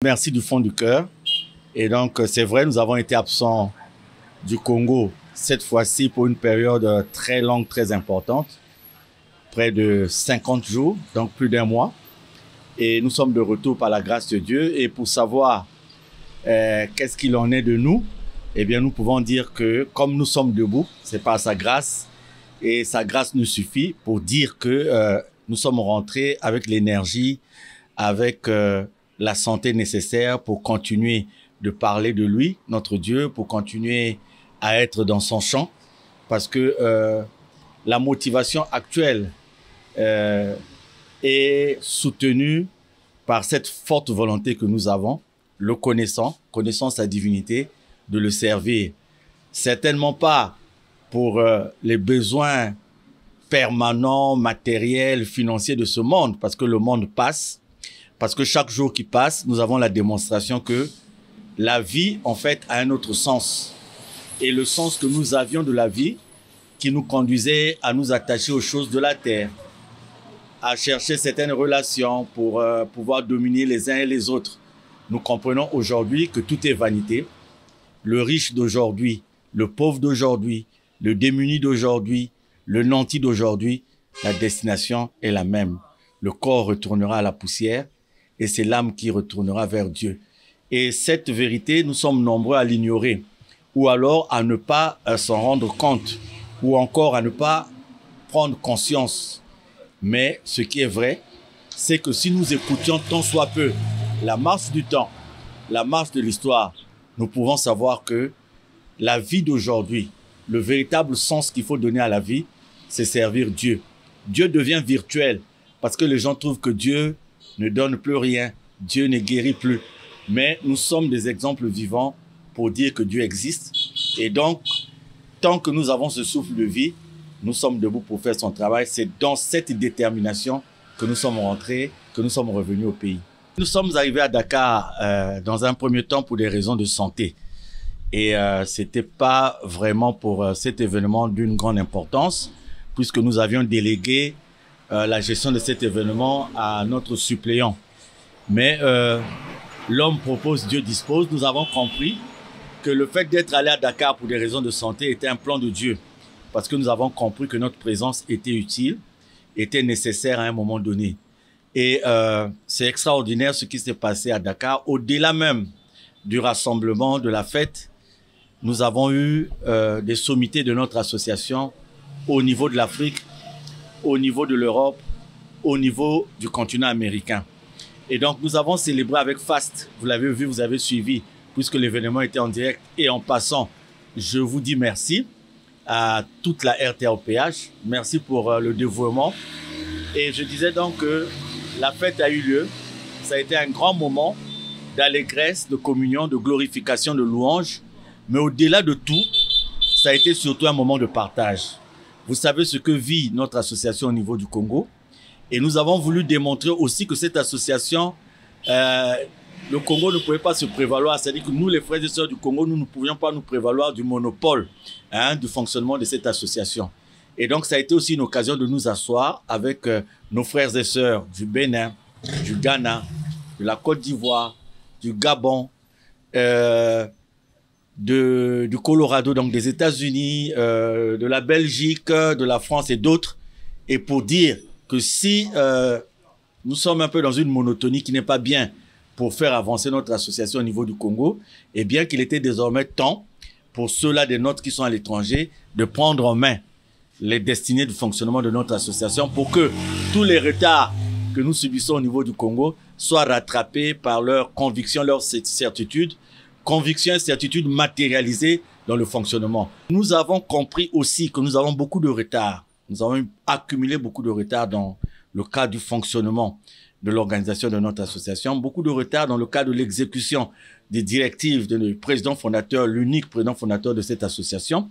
Merci du fond du cœur. Et donc, c'est vrai, nous avons été absents du Congo cette fois-ci pour une période très longue, très importante, près de 50 jours, donc plus d'1 mois. Et nous sommes de retour par la grâce de Dieu. Et pour savoir qu'est-ce qu'il en est de nous, eh bien, nous pouvons dire que comme nous sommes debout, c'est par sa grâce. Et sa grâce nous suffit pour dire que nous sommes rentrés avec l'énergie, avec la santé nécessaire pour continuer de parler de lui, notre Dieu, pour continuer à être dans son champ. Parce que la motivation actuelle est soutenue par cette forte volonté que nous avons, le connaissant sa divinité, de le servir. Certainement pas pour les besoins permanents, matériels, financiers de ce monde, parce que le monde passe, parce que chaque jour qui passe, nous avons la démonstration que la vie, en fait, a un autre sens. Et le sens que nous avions de la vie, qui nous conduisait à nous attacher aux choses de la terre, à chercher certaines relations pour pouvoir dominer les uns et les autres. Nous comprenons aujourd'hui que tout est vanité. Le riche d'aujourd'hui, le pauvre d'aujourd'hui, le démuni d'aujourd'hui, le nanti d'aujourd'hui, la destination est la même. Le corps retournera à la poussière et c'est l'âme qui retournera vers Dieu. Et cette vérité, nous sommes nombreux à l'ignorer ou alors à ne pas s'en rendre compte ou encore à ne pas prendre conscience. Mais ce qui est vrai, c'est que si nous écoutions tant soit peu la marche du temps, la marche de l'histoire, nous pouvons savoir que la vie d'aujourd'hui, le véritable sens qu'il faut donner à la vie, c'est servir Dieu. Dieu devient virtuel parce que les gens trouvent que Dieu ne donne plus rien, Dieu ne guérit plus. Mais nous sommes des exemples vivants pour dire que Dieu existe. Et donc, tant que nous avons ce souffle de vie, nous sommes debout pour faire son travail. C'est dans cette détermination que nous sommes rentrés, que nous sommes revenus au pays. Nous sommes arrivés à Dakar dans un premier temps pour des raisons de santé. Et c'était pas vraiment pour cet événement d'une grande importance, puisque nous avions délégué la gestion de cet événement à notre suppléant. Mais l'homme propose, Dieu dispose. Nous avons compris que le fait d'être allé à Dakar pour des raisons de santé était un plan de Dieu. Parce que nous avons compris que notre présence était utile, était nécessaire à un moment donné. Et c'est extraordinaire ce qui s'est passé à Dakar. Au-delà même du rassemblement, de la fête, nous avons eu des sommités de notre association au niveau de l'Afrique, au niveau de l'Europe, au niveau du continent américain. Et donc, nous avons célébré avec FAST. Vous l'avez vu, vous avez suivi, puisque l'événement était en direct. Et en passant, je vous dis merci à toute la RTOPH. Merci pour le dévouement. Et je disais donc que la fête a eu lieu. Ça a été un grand moment d'allégresse, de communion, de glorification, de louange. Mais au-delà de tout, ça a été surtout un moment de partage. Vous savez ce que vit notre association au niveau du Congo. Et nous avons voulu démontrer aussi que cette association, le Congo ne pouvait pas se prévaloir. C'est-à-dire que nous, les frères et sœurs du Congo, nous ne pouvions pas nous prévaloir du monopole du fonctionnement de cette association. Et donc, ça a été aussi une occasion de nous asseoir avec nos frères et sœurs du Bénin, du Ghana, de la Côte d'Ivoire, du Gabon, du Colorado, donc des États-Unis, de la Belgique, de la France et d'autres. Et pour dire que si nous sommes un peu dans une monotonie qui n'est pas bien pour faire avancer notre association au niveau du Congo, et bien qu'il était désormais temps pour ceux-là des nôtres qui sont à l'étranger de prendre en main les destinées du fonctionnement de notre association pour que tous les retards que nous subissons au niveau du Congo soient rattrapés par leurs convictions, leurs certitudes, convictions et certitudes matérialisées dans le fonctionnement. Nous avons compris aussi que nous avons beaucoup de retard. Nous avons accumulé beaucoup de retard dans le cadre du fonctionnement de l'organisation de notre association, beaucoup de retard dans le cadre de l'exécution des directives du président fondateur, l'unique président fondateur de cette association.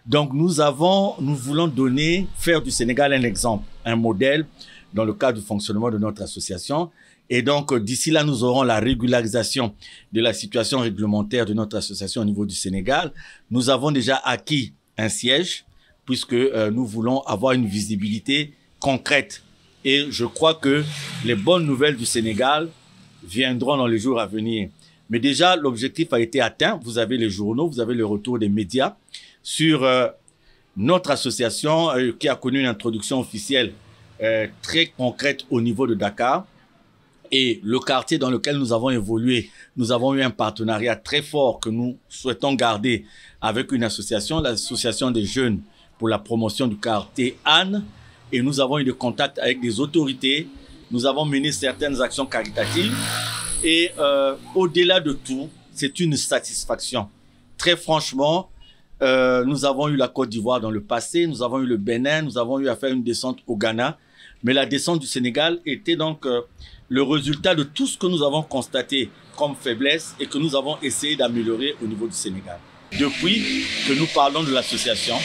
Donc nous voulons faire du Sénégal un exemple, un modèle dans le cadre du fonctionnement de notre association. Et donc d'ici là, nous aurons la régularisation de la situation réglementaire de notre association au niveau du Sénégal. Nous avons déjà acquis un siège puisque nous voulons avoir une visibilité concrète. Et je crois que les bonnes nouvelles du Sénégal viendront dans les jours à venir. Mais déjà, l'objectif a été atteint. Vous avez les journaux, vous avez le retour des médias sur notre association qui a connu une introduction officielle très concrète au niveau de Dakar. Et le quartier dans lequel nous avons évolué, nous avons eu un partenariat très fort que nous souhaitons garder avec une association, l'association des jeunes pour la promotion du quartier Anne. Et nous avons eu des contacts avec des autorités. Nous avons mené certaines actions caritatives. Et au-delà de tout, c'est une satisfaction. Très franchement, nous avons eu la Côte d'Ivoire dans le passé, nous avons eu le Bénin, nous avons eu à faire une descente au Ghana. Mais la descente du Sénégal était donc le résultat de tout ce que nous avons constaté comme faiblesse et que nous avons essayé d'améliorer au niveau du Sénégal. Depuis que nous parlons de l'association,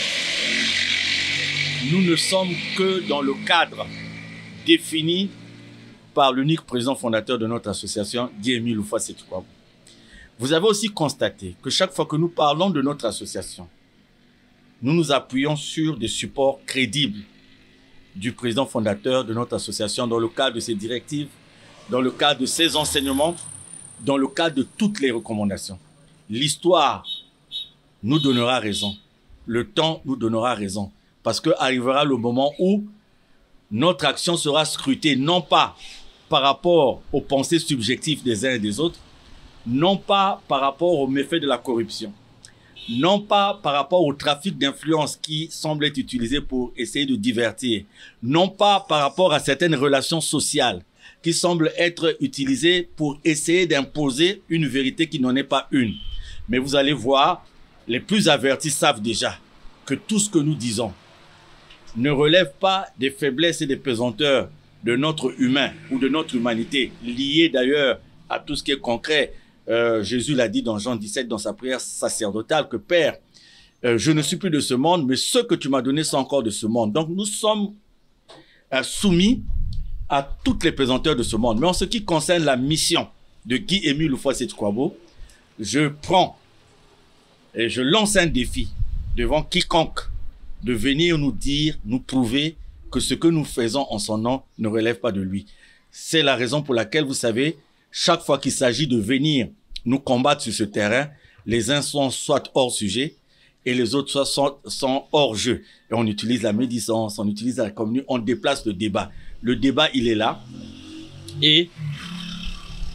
nous ne sommes que dans le cadre défini par l'unique président fondateur de notre association, Guy-Émile Houphouët-Sétoukouabou. Vous avez aussi constaté que chaque fois que nous parlons de notre association, nous nous appuyons sur des supports crédibles du président fondateur de notre association dans le cadre de ses directives, dans le cadre de ses enseignements, dans le cadre de toutes les recommandations. L'histoire nous donnera raison. Le temps nous donnera raison. Parce qu'arrivera le moment où notre action sera scrutée, non pas par rapport aux pensées subjectives des uns et des autres, non pas par rapport aux méfaits de la corruption, non pas par rapport au trafic d'influence qui semble être utilisé pour essayer de divertir, non pas par rapport à certaines relations sociales qui semblent être utilisées pour essayer d'imposer une vérité qui n'en est pas une. Mais vous allez voir, les plus avertis savent déjà que tout ce que nous disons ne relève pas des faiblesses et des pesanteurs de notre humain ou de notre humanité, liées d'ailleurs à tout ce qui est concret. Jésus l'a dit dans Jean 17, dans sa prière sacerdotale, que Père, je ne suis plus de ce monde, mais ceux que tu m'as donnés sont encore de ce monde. Donc nous sommes soumis à toutes les pesanteurs de ce monde. Mais en ce qui concerne la mission de Guy-Émile Houphouët-Sétoukouabou, je prends et je lance un défi devant quiconque de venir nous dire, nous prouver que ce que nous faisons en son nom ne relève pas de lui. C'est la raison pour laquelle, vous savez, chaque fois qu'il s'agit de venir nous combattre sur ce terrain, les uns sont soit hors sujet et les autres sont hors jeu. Et on utilise la médisance, on utilise la communion, on déplace le débat. Le débat, il est là. Et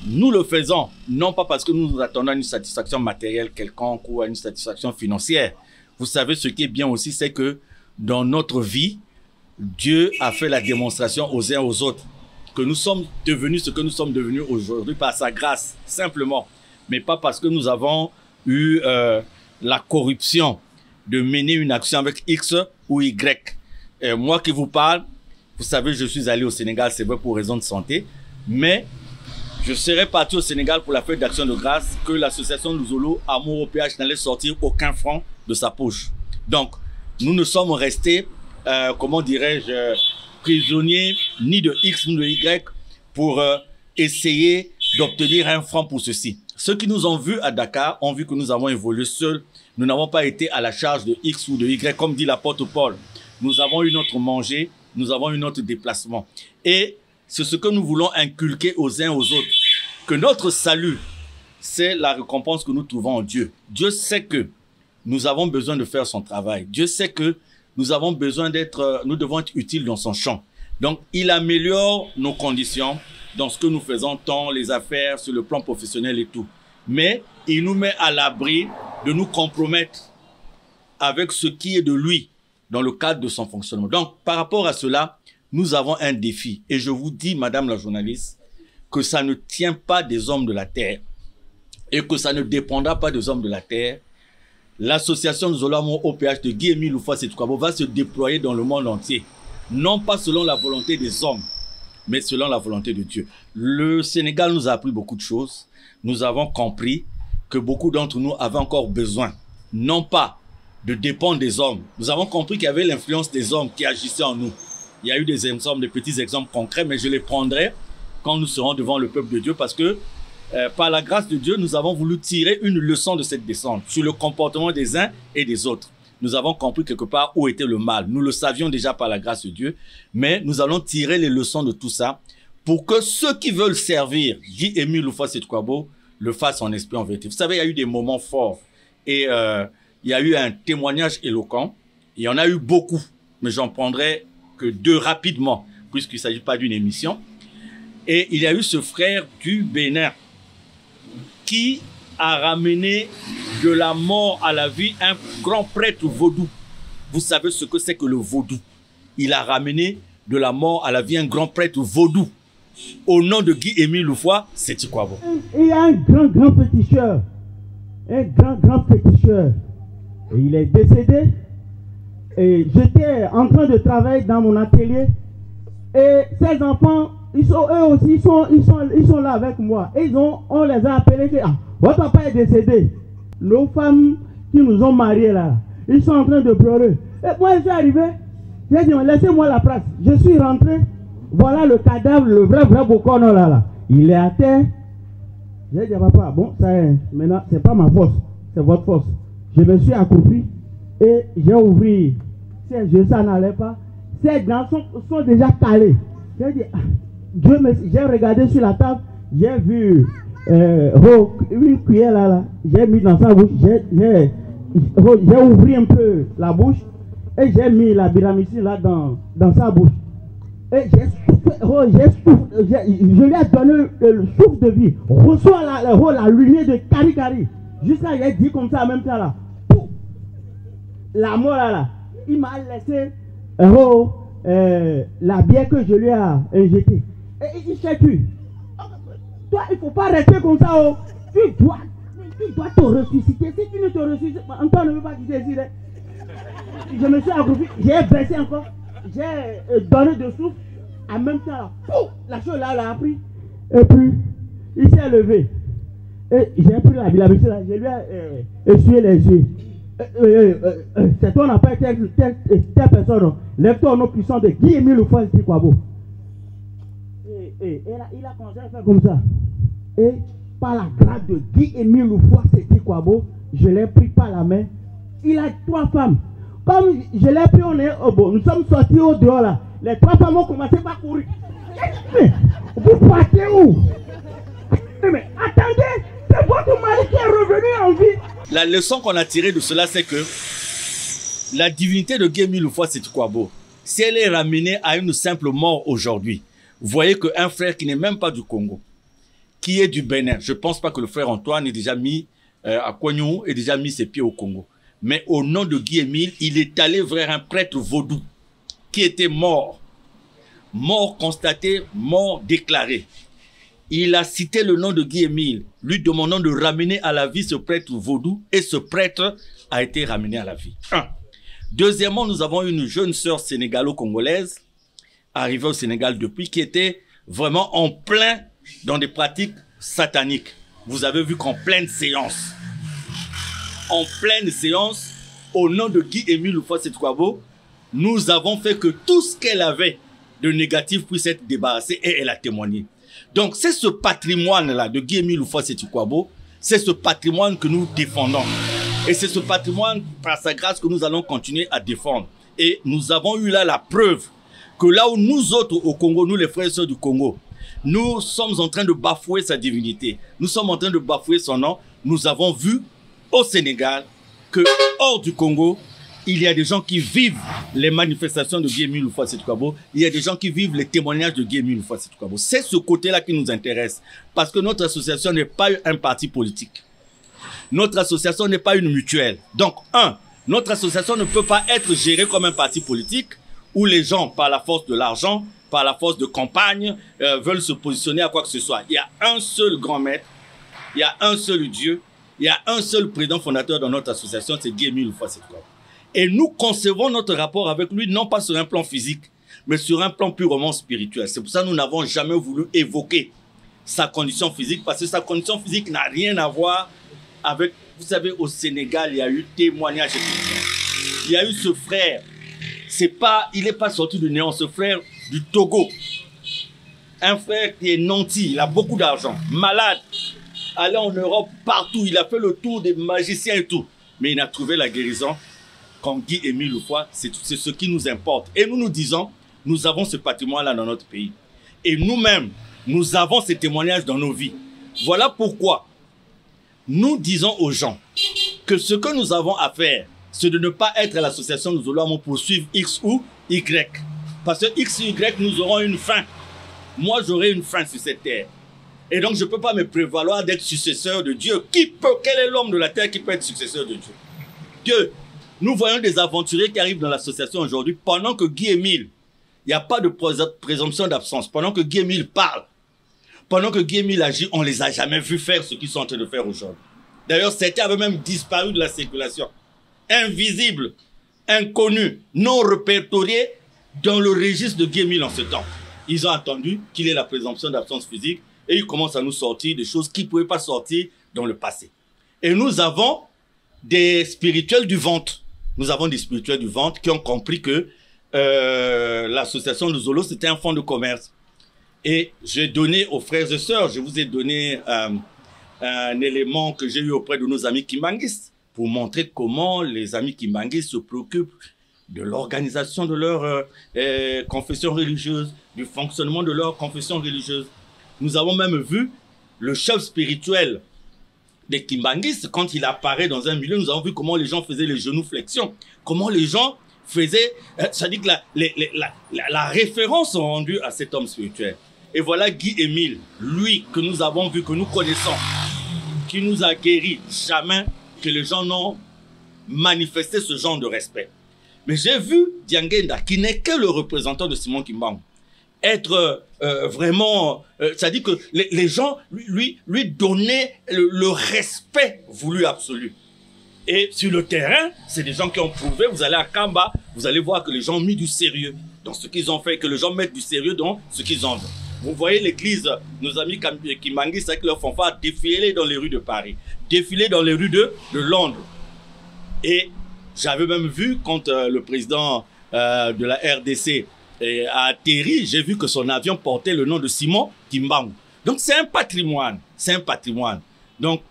nous le faisons, non pas parce que nous nous attendons à une satisfaction matérielle quelconque ou à une satisfaction financière. Vous savez, ce qui est bien aussi, c'est que dans notre vie, Dieu a fait la démonstration aux uns aux autres que nous sommes devenus ce que nous sommes devenus aujourd'hui par sa grâce, simplement. Mais pas parce que nous avons eu la corruption de mener une action avec X ou Y. Et moi qui vous parle, vous savez, je suis allé au Sénégal, c'est vrai, pour raison de santé, mais je serais parti au Sénégal pour la fête d'action de grâce que l'association Luzolo Amour au PH n'allait sortir aucun franc de sa poche. Donc, nous ne sommes restés, comment dirais-je, prisonniers ni de X ni de Y pour essayer d'obtenir un franc pour ceci. Ceux qui nous ont vus à Dakar ont vu que nous avons évolué seuls. Nous n'avons pas été à la charge de X ou de Y, comme dit l'apôtre Paul. Nous avons eu notre manger, nous avons eu notre déplacement. Et c'est ce que nous voulons inculquer aux uns aux autres. Que notre salut, c'est la récompense que nous trouvons en Dieu. Dieu sait que nous avons besoin de faire son travail. Dieu sait que nous avons besoin nous devons être utiles dans son champ. Donc, il améliore nos conditions dans ce que nous faisons, tant les affaires, sur le plan professionnel et tout. Mais il nous met à l'abri de nous compromettre avec ce qui est de lui dans le cadre de son fonctionnement. Donc, par rapport à cela, nous avons un défi. Et je vous dis, madame la journaliste, que ça ne tient pas des hommes de la terre et que ça ne dépendra pas des hommes de la terre. L'association Luzolo Amour au PH de Guy-Émile Houphouët-Sétoukouabou va se déployer dans le monde entier. Non pas selon la volonté des hommes, mais selon la volonté de Dieu. Le Sénégal nous a appris beaucoup de choses. Nous avons compris que beaucoup d'entre nous avaient encore besoin, non pas de dépendre des hommes. Nous avons compris qu'il y avait l'influence des hommes qui agissaient en nous. Il y a eu des exemples, des petits exemples concrets, mais je les prendrai quand nous serons devant le peuple de Dieu parce que par la grâce de Dieu, nous avons voulu tirer une leçon de cette descente sur le comportement des uns et des autres. Nous avons compris quelque part où était le mal. Nous le savions déjà par la grâce de Dieu, mais nous allons tirer les leçons de tout ça pour que ceux qui veulent servir Guy-Émile Houphouët-Sétou-Kabo le fassent en esprit, en vérité. Vous savez, il y a eu des moments forts et il y a eu un témoignage éloquent. Il y en a eu beaucoup, mais j'en prendrai que 2 rapidement, puisqu'il ne s'agit pas d'une émission. Et il y a eu ce frère du Bénin qui a ramené de la mort à la vie un grand prêtre vaudou. Vous savez ce que c'est que le vaudou. Il a ramené de la mort à la vie un grand prêtre vaudou. Au nom de Guy-Émile Houphouët-Sétou-Kabo. Il y a un grand féticheur. Un grand féticheur. Et il est décédé. Et j'étais en train de travailler dans mon atelier. Et ces enfants, eux aussi, ils sont là avec moi. Et on les a appelés que votre papa est décédé. Nos femmes qui nous ont mariés là, ils sont en train de pleurer. Et moi, je suis arrivé. J'ai dit, laissez-moi la place. Je suis rentré. Voilà le cadavre, le vrai Bokono là. Il est à terre. J'ai dit, papa, bon, ça est, maintenant, c'est pas ma force, c'est votre force. Je me suis accroupi et j'ai ouvert. Ces yeux, ça n'allait pas. Ces gants sont déjà calés. J'ai dit, Dieu merci. J'ai regardé sur la table, j'ai vu une cuillère là. J'ai mis dans sa bouche, j'ai ouvert un peu la bouche et j'ai mis la biramicine là dans sa bouche. Et je lui ai donné le souffle de vie. Reçois la lumière de Kari. Jusqu'à il a dit comme ça en même temps là. La mort là. Il m'a laissé la bière que je lui ai injectée. Et il s'est tué. Toi, il ne faut pas rester comme ça. Oh. Tu dois te ressusciter. Si tu ne te ressuscites pas, Antoine ne veut pas quitter ici. Je me suis accroupi, j'ai baissé encore. J'ai donné de souffle. En même temps, là, la chose là, elle a pris. Et puis, il s'est levé. Et j'ai pris la bilamicine là, je lui ai essuyé les yeux. C'est toi, on n'a pas été telle personne. Lève-toi au nom puissant de Guy-Émile Houphouët-Sétou-Kabo. Et là, il a commencé à faire comme ça. Et par la grâce de Guy-Émile Houphouët-Sétou-Kabo, je l'ai pris par la main. Il a 3 femmes. Comme je l'ai pris, nous sommes sortis au dehors là. Les 3 femmes ont commencé par courir. Mais vous partez où? Mais attendez, c'est votre mari qui est revenu en vie. La leçon qu'on a tirée de cela, c'est que la divinité de Guy-Émile Houphouët-Sétou-Kabo, si elle est ramenée à une simple mort aujourd'hui, vous voyez qu'un frère qui n'est même pas du Congo, qui est du Bénin, je ne pense pas que le frère Antoine ait déjà mis à Kognou, ait déjà mis ses pieds au Congo. Mais au nom de Guy-Émile, il est allé vers un prêtre vaudou qui était mort. Mort constaté, mort déclaré. Il a cité le nom de Guy-Émile, lui demandant de ramener à la vie ce prêtre vaudou, et ce prêtre a été ramené à la vie. 1. Deuxièmement, nous avons une jeune sœur sénégalo-congolaise, arrivée au Sénégal depuis, qui était vraiment en plein dans des pratiques sataniques. Vous avez vu qu'en pleine séance, au nom de Guy-Émile Houphouët-Sétou-Kabo, nous avons fait que tout ce qu'elle avait de négatif puisse être débarrassé, et elle a témoigné. Donc c'est ce patrimoine-là de Guy-Émile Houphouët-Sétou-Kabo, c'est ce patrimoine que nous défendons. Et c'est ce patrimoine, par sa grâce, que nous allons continuer à défendre. Et nous avons eu là la preuve que là où nous autres au Congo, nous les frères et sœurs du Congo, nous sommes en train de bafouer sa divinité, nous sommes en train de bafouer son nom, nous avons vu au Sénégal que hors du Congo, il y a des gens qui vivent les manifestations de Guy-Émile Houphouët-Sétou-Kabo, il y a des gens qui vivent les témoignages de Guy-Émile Houphouët-Sétou-Kabo. C'est ce côté-là qui nous intéresse, parce que notre association n'est pas un parti politique. Notre association n'est pas une mutuelle. Donc, notre association ne peut pas être gérée comme un parti politique où les gens, par la force de l'argent, par la force de campagne, veulent se positionner à quoi que ce soit. Il y a un seul grand maître, il y a un seul Dieu, il y a un seul président fondateur dans notre association, c'est Guy-Émile Houphouët-Sétou-Kabo. Et nous concevons notre rapport avec lui, non pas sur un plan physique, mais sur un plan purement spirituel. C'est pour ça que nous n'avons jamais voulu évoquer sa condition physique, parce que sa condition physique n'a rien à voir avec... Vous savez, au Sénégal, il y a eu témoignage. Il y a eu ce frère. Il n'est pas sorti du néant, ce frère du Togo. Un frère qui est nanti, il a beaucoup d'argent, malade, allé en Europe, partout. Il a fait le tour des magiciens et tout. Mais il a trouvé la guérison. Quand Guy-Émile Houphouët, c'est ce qui nous importe. Et nous nous disons, nous avons ce patrimoine-là dans notre pays. Et nous-mêmes, nous avons ces témoignages dans nos vies. Voilà pourquoi nous disons aux gens que ce que nous avons à faire, c'est de ne pas être à l'association Nous allons poursuivre X ou Y. Parce que X ou Y, nous aurons une fin. Moi, j'aurai une fin sur cette terre. Et donc, je ne peux pas me prévaloir d'être successeur de Dieu. Quel est l'homme de la terre qui peut être successeur de Dieu? Dieu. Nous voyons des aventuriers qui arrivent dans l'association aujourd'hui pendant que Guy-Émile, il n'y a pas de présomption d'absence. Pendant que Guy-Émile parle, pendant que Guy-Émile agit, on ne les a jamais vus faire ce qu'ils sont en train de faire aujourd'hui. D'ailleurs, certains avaient même disparu de la circulation. Invisibles, inconnus, non répertoriés dans le registre de Guy-Émile en ce temps. Ils ont attendu qu'il ait la présomption d'absence physique et ils commencent à nous sortir des choses qui ne pouvaient pas sortir dans le passé. Et nous avons des spirituels du ventre. Nous avons des spirituels du ventre qui ont compris que l'association de Zolo, c'était un fonds de commerce. Et j'ai donné aux frères et sœurs, je vous ai donné un élément que j'ai eu auprès de nos amis kimbanguistes pour montrer comment les amis kimbanguistes se préoccupent de l'organisation de leur confession religieuse, du fonctionnement de leur confession religieuse. Nous avons même vu le chef spirituel des kimbanguistes, quand il apparaît dans un milieu, nous avons vu comment les gens faisaient les genoux flexion, comment les gens faisaient, ça dit que la référence est rendue à cet homme spirituel. Et voilà Guy-Émile, lui que nous avons vu, que nous connaissons, qui nous a guéris. Jamais que les gens n'ont manifesté ce genre de respect. Mais j'ai vu Diangenda, qui n'est que le représentant de Simon Kimbangu, être vraiment... ça dit que les gens lui donnaient le respect voulu absolu. Et sur le terrain, c'est des gens qui ont prouvé, vous allez à Kamba, vous allez voir que les gens ont mis du sérieux dans ce qu'ils ont fait, que les gens mettent du sérieux dans ce qu'ils ont fait. Vous voyez l'église, nos amis Kimbanguistes avec leurs fanfares défiler dans les rues de Paris, défiler dans les rues de Londres. Et j'avais même vu quand le président de la RDC a atterri, j'ai vu que son avion portait le nom de Simon Kimbangu. Donc c'est un patrimoine, c'est un patrimoine. Donc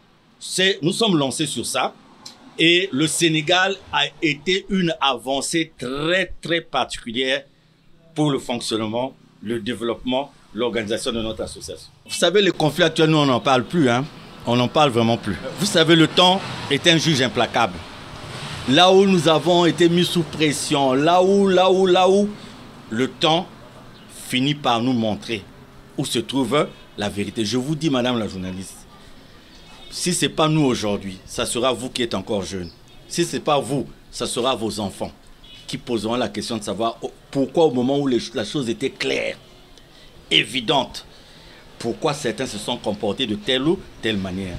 nous sommes lancés sur ça. Et le Sénégal a été une avancée très, très particulière pour le fonctionnement, le développement, l'organisation de notre association. Vous savez, les conflits actuels, nous, on n'en parle plus, hein. On n'en parle vraiment plus. Vous savez, le temps est un juge implacable. Là où nous avons été mis sous pression, là où, le temps finit par nous montrer où se trouve la vérité. Je vous dis, madame la journaliste, si ce n'est pas nous aujourd'hui, ça sera vous qui êtes encore jeune. Si ce n'est pas vous, ça sera vos enfants qui poseront la question de savoir pourquoi au moment où la chose était claire, évidente, pourquoi certains se sont comportés de telle ou telle manière.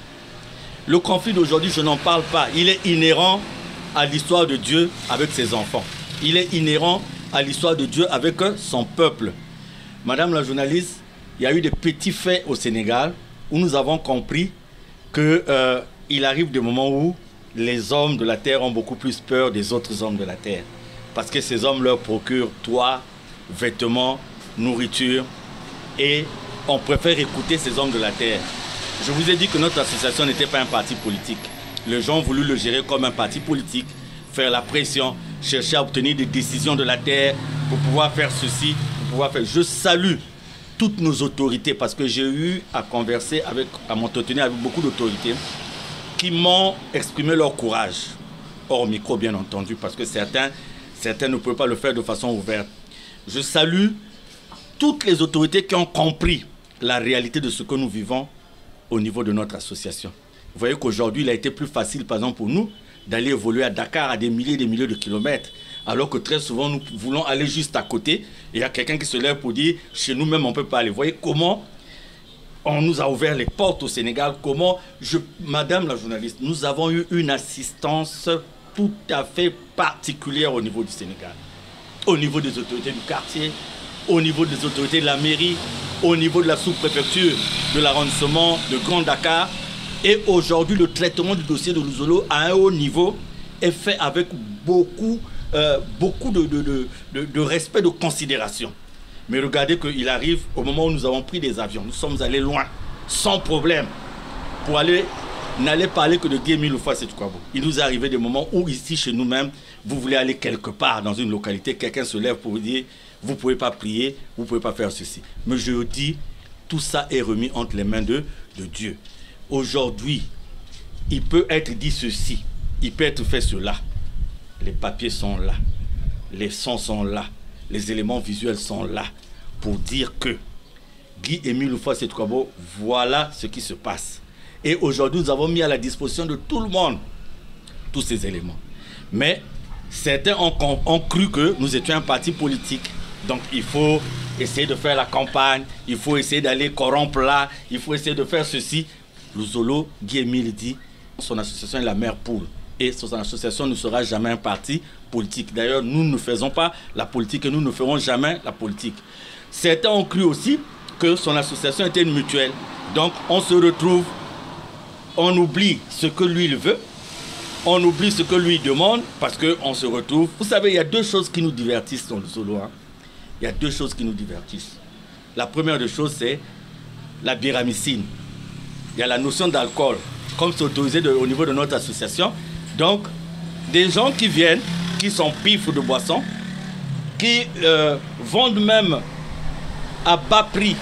Le conflit d'aujourd'hui, je n'en parle pas. Il est inhérent à l'histoire de Dieu avec ses enfants. Il est inhérent à l'histoire de Dieu avec son peuple. Madame la journaliste, il y a eu des petits faits au Sénégal où nous avons compris qu'il arrive des moments où les hommes de la terre ont beaucoup plus peur des autres hommes de la terre. Parce que ces hommes leur procurent toit, vêtements, nourriture. Et on préfère écouter ces hommes de la terre. Je vous ai dit que notre association n'était pas un parti politique. Les gens ont voulu le gérer comme un parti politique, faire la pression, chercher à obtenir des décisions de la terre pour pouvoir faire ceci, pour pouvoir faire... Je salue toutes nos autorités parce que j'ai eu à converser, à m'entretenir avec beaucoup d'autorités qui m'ont exprimé leur courage. Hors micro, bien entendu, parce que certains ne peuvent pas le faire de façon ouverte. Je salue toutes les autorités qui ont compris la réalité de ce que nous vivons au niveau de notre association. Vous voyez qu'aujourd'hui, il a été plus facile, par exemple, pour nous, d'aller évoluer à Dakar à des milliers et des milliers de kilomètres. Alors que très souvent, nous voulons aller juste à côté. Et il y a quelqu'un qui se lève pour dire, chez nous-mêmes, on ne peut pas aller. Vous voyez comment on nous a ouvert les portes au Sénégal. Comment, madame la journaliste, nous avons eu une assistance tout à fait particulière au niveau du Sénégal. Au niveau des autorités du quartier, au niveau des autorités de la mairie, au niveau de la sous-préfecture de l'arrondissement de Grand Dakar. Et aujourd'hui, le traitement du dossier de Luzolo à un haut niveau est fait avec beaucoup de respect, de considération. Mais regardez qu'il arrive au moment où nous avons pris des avions. Nous sommes allés loin, sans problème, pour aller n'allez parler que de Guy Émile Houphouët-Boigny. Il nous est arrivé des moments où ici, chez nous-mêmes, vous voulez aller quelque part dans une localité, quelqu'un se lève pour vous dire, vous ne pouvez pas prier, vous ne pouvez pas faire ceci. Mais je dis, tout ça est remis entre les mains de Dieu. Aujourd'hui, il peut être dit ceci, il peut être fait cela. Les papiers sont là, les sons sont là, les éléments visuels sont là pour dire que Guy Émile Houphouët-Boigny, voilà ce qui se passe. Et aujourd'hui, nous avons mis à la disposition de tout le monde tous ces éléments. Mais certains ont cru que nous étions un parti politique. Donc il faut essayer de faire la campagne, il faut essayer d'aller corrompre là, il faut essayer de faire ceci. Luzolo, Guy Émile dit, son association est la mère poule. Et son association ne sera jamais un parti politique. D'ailleurs, nous ne faisons pas la politique et nous ne ferons jamais la politique. Certains ont cru aussi que son association était une mutuelle. Donc on se retrouve, on oublie ce que lui il veut, on oublie ce que lui demande parce qu'on se retrouve. Vous savez, il y a deux choses qui nous divertissent dans le solo. Il y a deux choses qui nous divertissent. La première des choses, c'est la biramycine. Il y a la notion d'alcool, comme c'est autorisé au niveau de notre association. Donc, des gens qui viennent, qui sont pifs de boissons, qui vendent même à bas prix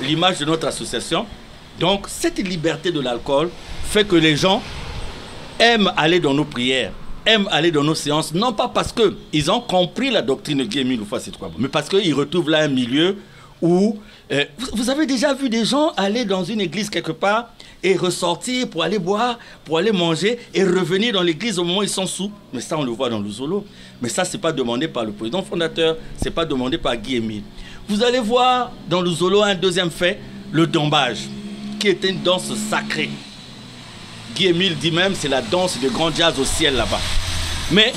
l'image de notre association. Donc, cette liberté de l'alcool fait que les gens aiment aller dans nos prières, aiment aller dans nos séances, non pas parce qu'ils ont compris la doctrine de Guy Émile Houphouët-Boigny, mais parce qu'ils retrouvent là un milieu où... vous avez déjà vu des gens aller dans une église quelque part et ressortir pour aller boire, pour aller manger et revenir dans l'église au moment où ils sont sous. Mais ça, on le voit dans Luzolo. Mais ça, ce n'est pas demandé par le président fondateur, ce n'est pas demandé par Guy Émile. Vous allez voir dans Luzolo un deuxième fait, le dombage, qui était une danse sacrée. Guy Émile dit même c'est la danse de grand jazz au ciel là-bas. Mais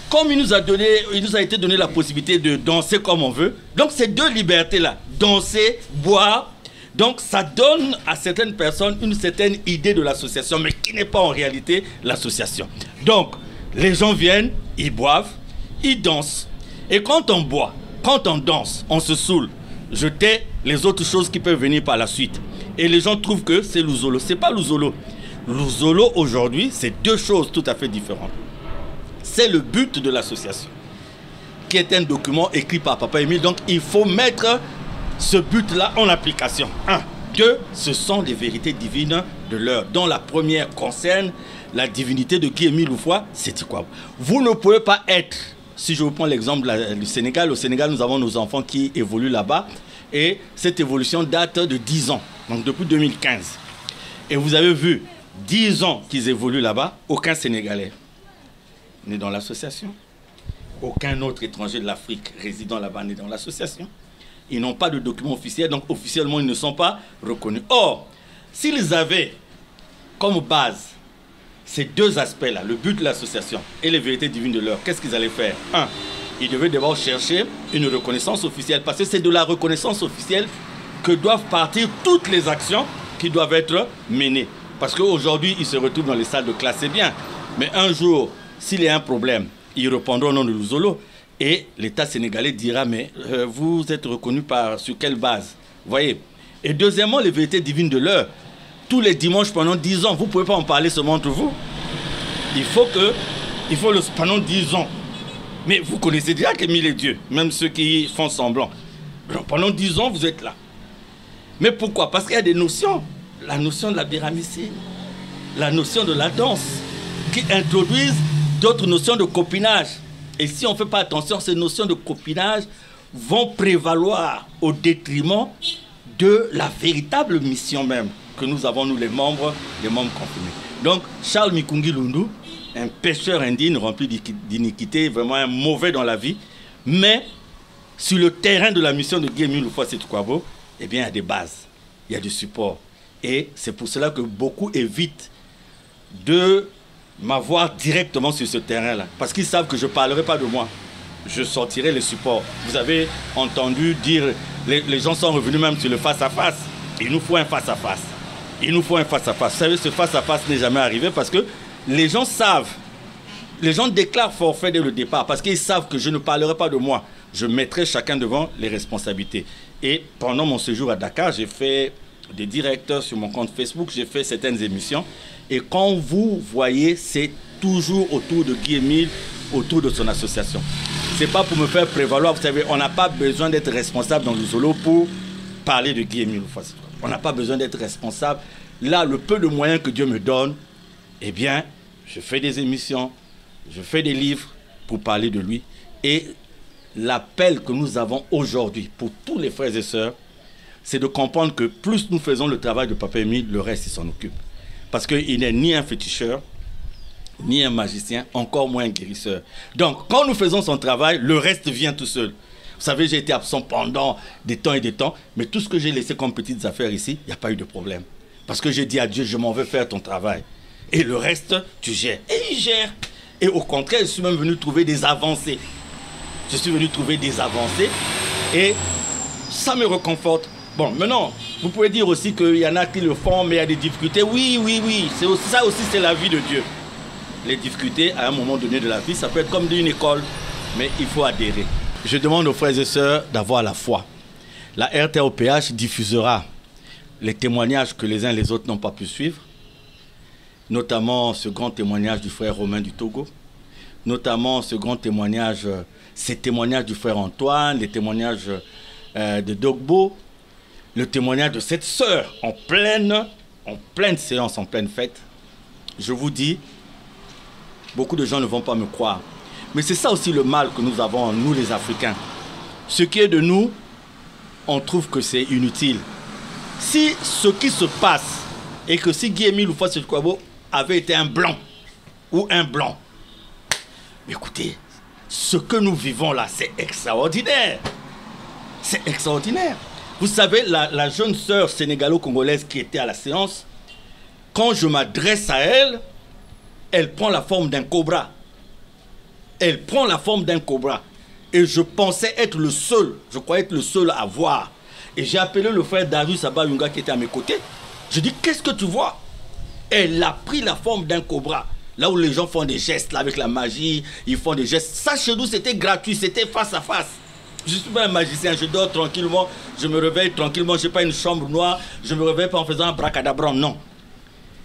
comme il nous a été donné la possibilité de danser comme on veut, donc ces deux libertés-là, danser, boire, donc ça donne à certaines personnes une certaine idée de l'association, mais qui n'est pas en réalité l'association. Donc les gens viennent, ils boivent, ils dansent. Et quand on boit, quand on danse, on se saoule. Je tais les autres choses qui peuvent venir par la suite. Et les gens trouvent que c'est Luzolo. Ce n'est pas Luzolo. Luzolo aujourd'hui, c'est deux choses tout à fait différentes. C'est le but de l'association, qui est un document écrit par Papa Émile. Donc il faut mettre ce but-là en application. 1. 2. Ce sont des vérités divines de l'heure, dont la première concerne la divinité de Guy Émile Houphouët-Boigny. Vous ne pouvez pas être, si je vous prends l'exemple du Sénégal, au Sénégal nous avons nos enfants qui évoluent là-bas, et cette évolution date de 10 ans, donc depuis 2015. Et vous avez vu, 10 ans qu'ils évoluent là-bas, aucun Sénégalais n'est dans l'association. Aucun autre étranger de l'Afrique résidant là-bas n'est dans l'association. Ils n'ont pas de document officiel, donc officiellement ils ne sont pas reconnus. Or, s'ils avaient comme base ces deux aspects-là, le but de l'association et les vérités divines de l'heure, qu'est-ce qu'ils allaient faire? 1. Ils devaient d'abord chercher une reconnaissance officielle, parce que c'est de la reconnaissance officielle que doivent partir toutes les actions qui doivent être menées. Parce qu'aujourd'hui, ils se retrouvent dans les salles de classe, c'est bien. Mais un jour, s'il y a un problème, ils répondront au nom de Luzolo et l'État sénégalais dira, mais vous êtes reconnu sur quelle base? Vous voyez? Et deuxièmement, les vérités divines de l'heure. Tous les dimanches pendant 10 ans, vous ne pouvez pas en parler seulement entre vous. Pendant 10 ans. Mais vous connaissez déjà qu'Émile est Dieu, même ceux qui font semblant. Donc, pendant 10 ans, vous êtes là. Mais pourquoi? Parce qu'il y a des notions. La notion de la biramycine, la notion de la danse, qui introduisent d'autres notions de copinage. Et si on ne fait pas attention, ces notions de copinage vont prévaloir au détriment de la véritable mission même que nous avons, nous les membres confirmés. Donc, Charles Mikungi Lundu, un pécheur indigne rempli d'iniquité, vraiment un mauvais dans la vie, mais sur le terrain de la mission de Guy Émile Houphouët-Boigny, eh bien, il y a des bases, il y a du support. Et c'est pour cela que beaucoup évitent de m'avoir directement sur ce terrain-là. Parce qu'ils savent que je ne parlerai pas de moi. Je sortirai les supports. Vous avez entendu dire, les gens sont revenus même sur le face-à-face. Il nous faut un face-à-face. Il nous faut un face-à-face. Vous savez, ce face-à-face n'est jamais arrivé parce que les gens savent. Les gens déclarent forfait dès le départ parce qu'ils savent que je ne parlerai pas de moi. Je mettrai chacun devant les responsabilités. Et pendant mon séjour à Dakar, j'ai fait des directs sur mon compte Facebook, j'ai fait certaines émissions. Et quand vous voyez, c'est toujours autour de Guy Émile, autour de son association. C'est pas pour me faire prévaloir, vous savez, on n'a pas besoin d'être responsable dans le Zolo pour parler de Guy Émile. On n'a pas besoin d'être responsable. Là, le peu de moyens que Dieu me donne, eh bien, je fais des émissions, je fais des livres pour parler de lui. Et l'appel que nous avons aujourd'hui pour tous les frères et sœurs, c'est de comprendre que plus nous faisons le travail de Papa Émile, le reste, il s'en occupe. Parce qu'il n'est ni un féticheur, ni un magicien, encore moins un guérisseur. Donc, quand nous faisons son travail, le reste vient tout seul. Vous savez, j'ai été absent pendant des temps et des temps, mais tout ce que j'ai laissé comme petites affaires ici, il n'y a pas eu de problème. Parce que j'ai dit à Dieu, je m'en veux faire ton travail. Et le reste, tu gères. Et il gère. Et au contraire, je suis même venu trouver des avancées. Je suis venu trouver des avancées et ça me réconforte. Bon, maintenant, vous pouvez dire aussi qu'il y en a qui le font, mais il y a des difficultés. Oui, oui, oui. Ça aussi, c'est la vie de Dieu. Les difficultés, à un moment donné de la vie, ça peut être comme d'une école, mais il faut adhérer. Je demande aux frères et sœurs d'avoir la foi. La RTOPH diffusera les témoignages que les uns et les autres n'ont pas pu suivre, notamment ce grand témoignage du frère Romain du Togo, notamment ce grand témoignage, ces témoignages du frère Antoine, les témoignages de Dogbo, le témoignage de cette sœur en pleine séance, en pleine fête. Je vous dis, beaucoup de gens ne vont pas me croire. Mais c'est ça aussi le mal que nous avons, nous les Africains. Ce qui est de nous, on trouve que c'est inutile. Si ce qui se passe, et que si Guy Émile Houphouët-Sékou avait été un blanc, ou un blanc, écoutez, ce que nous vivons là, c'est extraordinaire. C'est extraordinaire. Vous savez, la jeune sœur sénégalo-congolaise qui était à la séance, quand je m'adresse à elle, elle prend la forme d'un cobra. Elle prend la forme d'un cobra. Et je pensais être le seul, je croyais être le seul à voir. Et j'ai appelé le frère Darius Abayunga qui était à mes côtés. Je dis, qu'est-ce que tu vois? Elle a pris la forme d'un cobra. Là où les gens font des gestes, là, avec la magie, ils font des gestes. Ça, chez nous, c'était gratuit, c'était face à face. Je ne suis pas un magicien, je dors tranquillement, je me réveille tranquillement, je n'ai pas une chambre noire, je ne me réveille pas en faisant un bracadabra, non.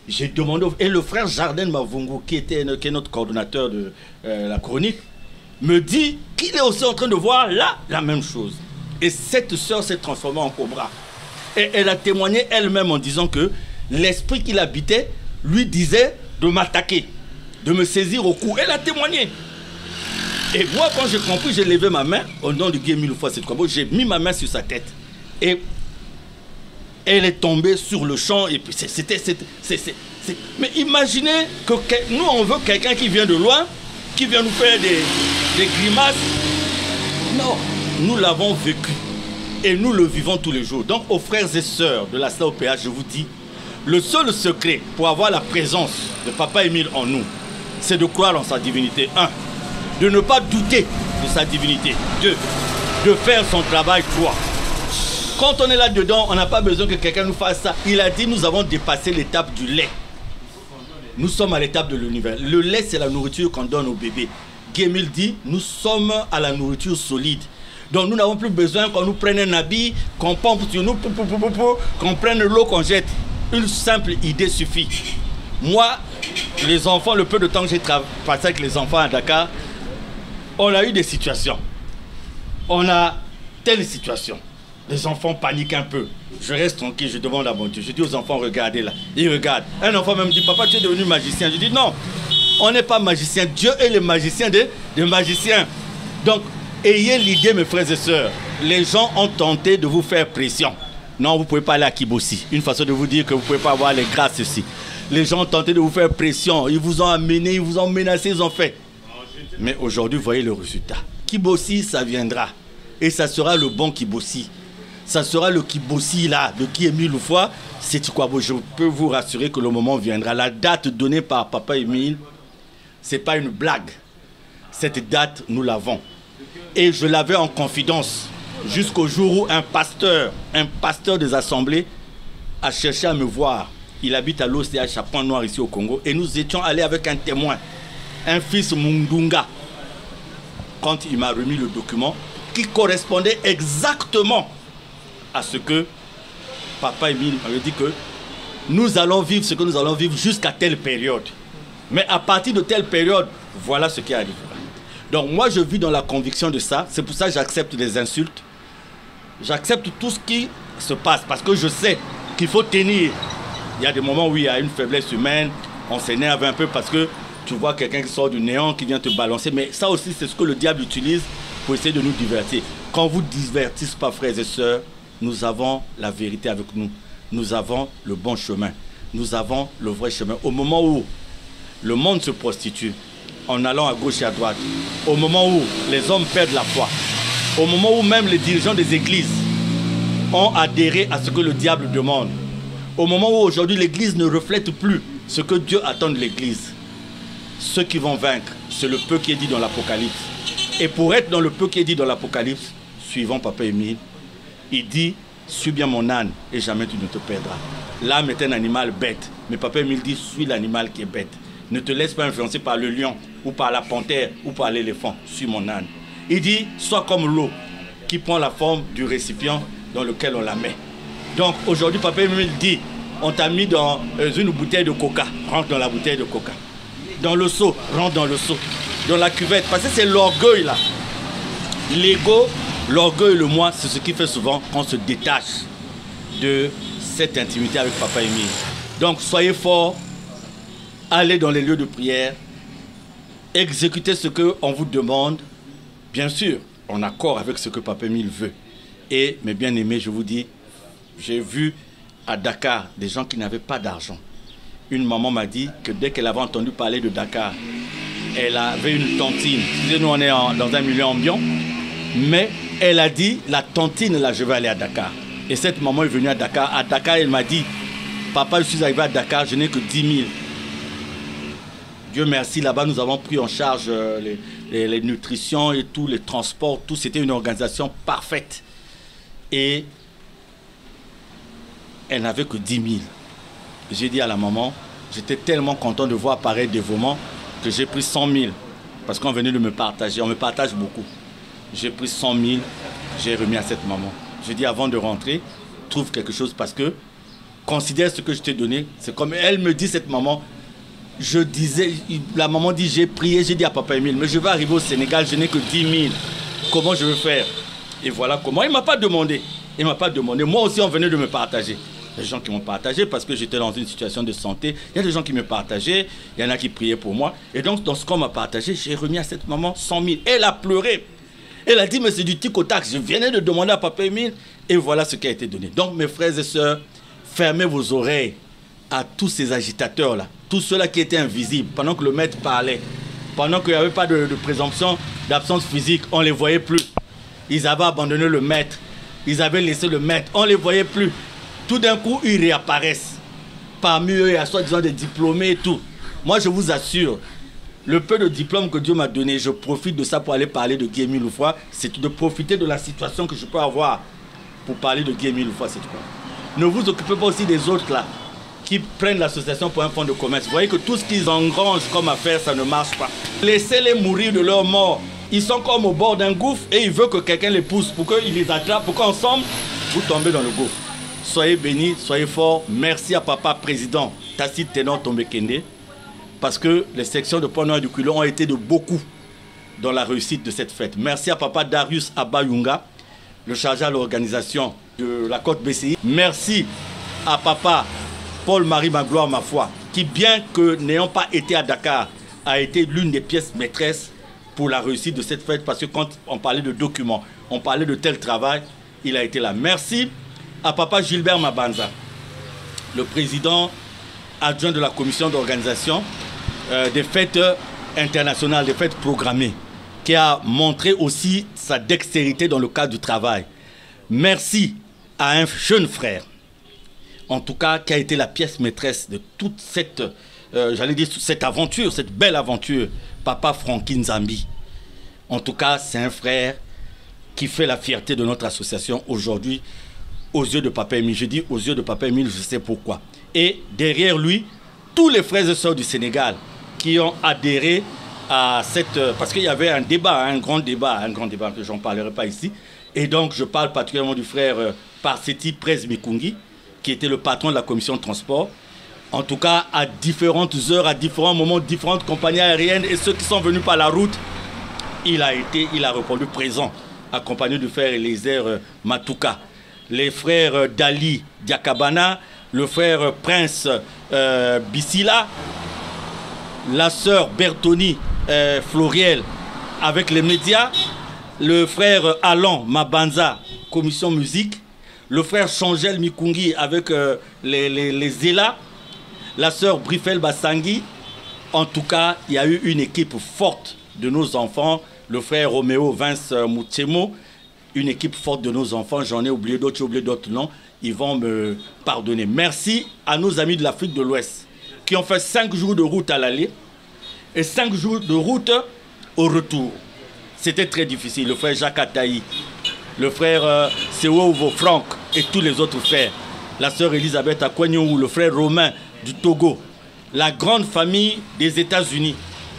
J'ai demandé, et le frère Jardin Mavungu, qui est notre coordonnateur de la chronique, me dit qu'il est aussi en train de voir là la même chose. Et cette sœur s'est transformée en cobra. Et elle a témoigné elle-même en disant que l'esprit qui l'habitait lui disait de m'attaquer, de me saisir au cou. Elle a témoigné. Et moi, quand j'ai compris, j'ai levé ma main au nom de Guy Émile Houphouët-Sékou, j'ai mis ma main sur sa tête. Et elle est tombée sur le champ. Et puis mais imaginez que nous, on veut quelqu'un qui vient de loin, qui vient nous faire des grimaces. Non, nous l'avons vécu. Et nous le vivons tous les jours. Donc, aux frères et sœurs de la COPH, je vous dis, le seul secret pour avoir la présence de Papa Émile en nous, c'est de croire en sa divinité. 1. De ne pas douter de sa divinité. 2. De faire son travail. 3. Quand on est là-dedans, on n'a pas besoin que quelqu'un nous fasse ça. Il a dit, nous avons dépassé l'étape du lait. Nous sommes à l'étape de l'univers. Le lait, c'est la nourriture qu'on donne aux bébés. Guy Émile dit, nous sommes à la nourriture solide. Donc nous n'avons plus besoin qu'on nous prenne un habit, qu'on pompe sur nous, qu'on prenne l'eau qu'on jette. Une simple idée suffit. Moi, les enfants, le peu de temps que j'ai passé avec les enfants à Dakar, on a eu des situations. On a telle situation. Les enfants paniquent un peu. Je reste tranquille, je demande à mon Dieu. Je dis aux enfants, regardez là. Ils regardent. Un enfant même dit, papa, tu es devenu magicien. Je dis, non, on n'est pas magicien. Dieu est le magicien des magiciens. Donc, ayez l'idée, mes frères et sœurs. Les gens ont tenté de vous faire pression. Non, vous ne pouvez pas aller à Kibossi. Une façon de vous dire que vous ne pouvez pas avoir les grâces ici. Les gens ont tenté de vous faire pression. Ils vous ont amené, ils vous ont menacé, ils ont fait. Mais aujourd'hui, vous voyez le résultat. Kibossi, ça viendra. Et ça sera le bon Kibossi. Ça sera le Kibossi là, de Guy Émile Houphouët. C'est quoi? Je peux vous rassurer que le moment viendra. La date donnée par Papa Émile, ce n'est pas une blague. Cette date, nous l'avons. Et je l'avais en confidence jusqu'au jour où un pasteur des assemblées a cherché à me voir. Il habite à l'OCH à Pointe-Noire ici au Congo. Et nous étions allés avec un témoin, un fils Mundunga, quand il m'a remis le document qui correspondait exactement à ce que Papa Émile m'avait dit que nous allons vivre ce que nous allons vivre jusqu'à telle période. Mais à partir de telle période, voilà ce qui arrive. Donc moi, je vis dans la conviction de ça. C'est pour ça que j'accepte les insultes. J'accepte tout ce qui se passe parce que je sais qu'il faut tenir. Il y a des moments où il y a une faiblesse humaine. On s'énerve un peu parce que tu vois quelqu'un qui sort du néant, qui vient te balancer. Mais ça aussi, c'est ce que le diable utilise pour essayer de nous divertir. Quand vous divertissez pas, frères et sœurs, nous avons la vérité avec nous. Nous avons le bon chemin. Nous avons le vrai chemin. Au moment où le monde se prostitue, en allant à gauche et à droite, au moment où les hommes perdent la foi, au moment où même les dirigeants des églises ont adhéré à ce que le diable demande, au moment où aujourd'hui l'église ne reflète plus ce que Dieu attend de l'église, ceux qui vont vaincre, c'est le peu qui est dit dans l'Apocalypse. Et pour être dans le peu qui est dit dans l'Apocalypse, suivant Papa Émile, il dit, suis bien mon âne et jamais tu ne te perdras. L'âme est un animal bête, mais Papa Émile dit, suis l'animal qui est bête. Ne te laisse pas influencer par le lion, ou par la panthère, ou par l'éléphant. Suis mon âne. Il dit, sois comme l'eau qui prend la forme du récipient dans lequel on la met. Donc aujourd'hui, Papa Émile dit, on t'a mis dans une bouteille de coca, rentre dans la bouteille de coca. Dans le seau, rentre dans le seau. Dans la cuvette, parce que c'est l'orgueil là. L'ego, l'orgueil, le moi, c'est ce qui fait souvent qu'on se détache de cette intimité avec Papa Émile. Donc soyez forts, allez dans les lieux de prière, exécutez ce qu'on vous demande, bien sûr, en accord avec ce que Papa Émile veut. Et, mes bien-aimés, je vous dis, j'ai vu à Dakar des gens qui n'avaient pas d'argent. Une maman m'a dit que dès qu'elle avait entendu parler de Dakar, elle avait une tontine. Nous, on est dans un milieu ambiant, mais elle a dit, la tontine, là, je vais aller à Dakar. Et cette maman est venue à Dakar. À Dakar, elle m'a dit, papa, je suis arrivé à Dakar, je n'ai que 10 000. Dieu merci, là-bas, nous avons pris en charge les nutritions et tous les transports. Tout, c'était une organisation parfaite. Et elle n'avait que 10 000. J'ai dit à la maman, j'étais tellement content de voir pareil dévouement que j'ai pris 100 000. Parce qu'on venait de me partager, on me partage beaucoup. J'ai pris 100 000, j'ai remis à cette maman. J'ai dit avant de rentrer, trouve quelque chose parce que considère ce que je t'ai donné. C'est comme elle me dit, cette maman, je disais, la maman dit, j'ai prié, j'ai dit à Papa Émile, mais je vais arriver au Sénégal, je n'ai que 10 000. Comment je vais faire? Et voilà comment. Il ne m'a pas demandé. Il ne m'a pas demandé. Moi aussi, on venait de me partager. Il y a des gens qui m'ont partagé parce que j'étais dans une situation de santé. Il y a des gens qui me partageaient. Il y en a qui priaient pour moi. Et donc, dans ce qu'on m'a partagé, j'ai remis à cette maman 100 000. Elle a pleuré. Elle a dit, mais c'est du tic au tac. Je venais de demander à Papa Émile. Et voilà ce qui a été donné. Donc, mes frères et sœurs, fermez vos oreilles à tous ces agitateurs-là. Tous ceux-là qui étaient invisibles pendant que le maître parlait. Pendant qu'il n'y avait pas de présomption d'absence physique, on ne les voyait plus. Ils avaient abandonné le maître. Ils avaient laissé le maître. On ne les voyait plus. Tout d'un coup, ils réapparaissent. Parmi eux, il y a soi-disant des diplômés et tout. Moi, je vous assure, le peu de diplômes que Dieu m'a donné, je profite de ça pour aller parler de Guy-Émile Loufoua. C'est de profiter de la situation que je peux avoir pour parler de Guy-Émile Loufoua, c'est quoi. Ne vous occupez pas aussi des autres là, qui prennent l'association pour un fonds de commerce. Vous voyez que tout ce qu'ils engrangent comme affaire, ça ne marche pas. Laissez-les mourir de leur mort. Ils sont comme au bord d'un gouffre et ils veulent que quelqu'un les pousse pour qu'ils les attrapent, pour qu'ensemble, vous tombez dans le gouffre. Soyez bénis, soyez forts. Merci à Papa Président Tacite Ténor Tombekende, parce que les sections de Pont-Noir et du Culot ont été de beaucoup dans la réussite de cette fête. Merci à Papa Darius Abayunga, le chargé à l'organisation de la Côte BCI. Merci à Papa Paul-Marie Magloire Mafoi, qui, bien que n'ayant pas été à Dakar, a été l'une des pièces maîtresses pour la réussite de cette fête, parce que quand on parlait de documents, on parlait de tel travail, il a été là. Merci à Papa Gilbert Mabanza, le président adjoint de la commission d'organisation des fêtes internationales, des fêtes programmées, qui a montré aussi sa dextérité dans le cadre du travail. Merci à un jeune frère, en tout cas, qui a été la pièce maîtresse de toute cette, j'allais dire, cette aventure, cette belle aventure, Papa Franky Nzambi. En tout cas, c'est un frère qui fait la fierté de notre association aujourd'hui aux yeux de Papa Émile. Je dis aux yeux de Papa Émile, je sais pourquoi. Et derrière lui, tous les frères et sœurs du Sénégal qui ont adhéré à cette... Parce qu'il y avait un débat, un grand débat que je n'en parlerai pas ici. Et donc, je parle particulièrement du frère Parseti Prez Mikungi, qui était le patron de la commission de transport. En tout cas, à différentes heures, à différents moments, différentes compagnies aériennes et ceux qui sont venus par la route, il a répondu présent, accompagné du frère Eliezer Matuka. Les frères Dali Diakabana, le frère Prince Bissila, la sœur Bertoni Floriel avec les médias, le frère Alan Mabanza, commission musique, le frère Changel Mikungi avec les Zéla, la sœur Brifel Bassangui. En tout cas, il y a eu une équipe forte de nos enfants, le frère Roméo Vince Moutchemo, une équipe forte de nos enfants. J'en ai oublié d'autres noms, ils vont me pardonner. Merci à nos amis de l'Afrique de l'Ouest qui ont fait 5 jours de route à l'aller et 5 jours de route au retour. C'était très difficile. Le frère Jacques Ataï, le frère Sewovo Franck et tous les autres frères. La sœur Elisabeth Akwanyou, le frère Romain du Togo. La grande famille des États-Unis,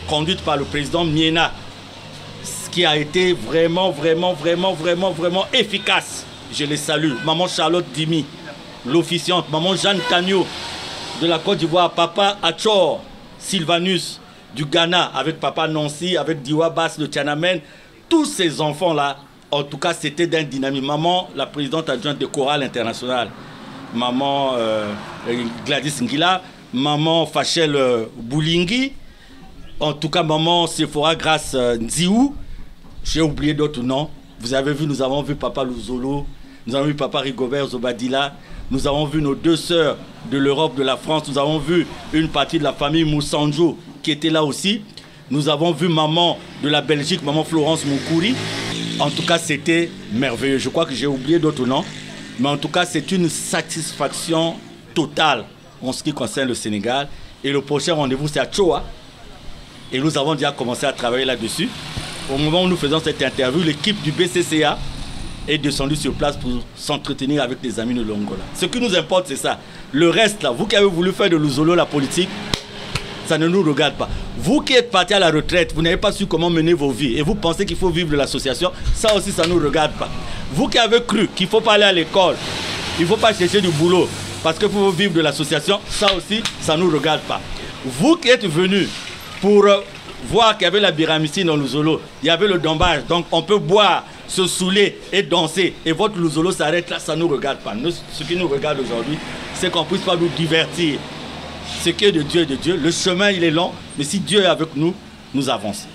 conduite par le président Miena, qui a été vraiment efficace. Je les salue. Maman Charlotte Dimi, l'officiante. Maman Jeanne Tagno de la Côte d'Ivoire. Papa Achor Sylvanus du Ghana, avec papa Nancy, avec Diwa Bass de Tiananmen. Tous ces enfants-là, en tout cas, c'était d'un dynamisme. Maman, la présidente adjointe de Chorale Internationale. Maman Gladys Ngila. Maman Fachel Boulingi. En tout cas, maman Sephora Grace Nziou. J'ai oublié d'autres noms. Vous avez vu, nous avons vu papa Louzolo. Nous avons vu papa Rigobert Zobadila. Nous avons vu nos 2 sœurs de l'Europe, de la France. Nous avons vu une partie de la famille Moussanjo qui était là aussi. Nous avons vu maman de la Belgique, maman Florence Moukouri. En tout cas, c'était merveilleux. Je crois que j'ai oublié d'autres noms. Mais en tout cas, c'est une satisfaction totale en ce qui concerne le Sénégal. Et le prochain rendez-vous, c'est à Tchoa. Et nous avons déjà commencé à travailler là-dessus. Au moment où nous faisons cette interview, l'équipe du BCCA est descendue sur place pour s'entretenir avec des amis de l'Angola. Ce qui nous importe, c'est ça. Le reste, là, vous qui avez voulu faire de l'Ouzolo la politique, ça ne nous regarde pas. Vous qui êtes partis à la retraite, vous n'avez pas su comment mener vos vies et vous pensez qu'il faut vivre de l'association, ça aussi, ça ne nous regarde pas. Vous qui avez cru qu'il ne faut pas aller à l'école, il ne faut pas chercher du boulot parce qu'il faut vivre de l'association, ça aussi, ça ne nous regarde pas. Vous qui êtes venus pour voir qu'il y avait la biramicine dans l'Ouzolo, il y avait le dombage, donc on peut boire, se saouler et danser, et votre l'Ouzolo s'arrête là, ça ne nous regarde pas. Nous, ce qui nous regarde aujourd'hui, c'est qu'on ne puisse pas nous divertir. Ce qui est de Dieu, le chemin il est long, mais si Dieu est avec nous, nous avançons.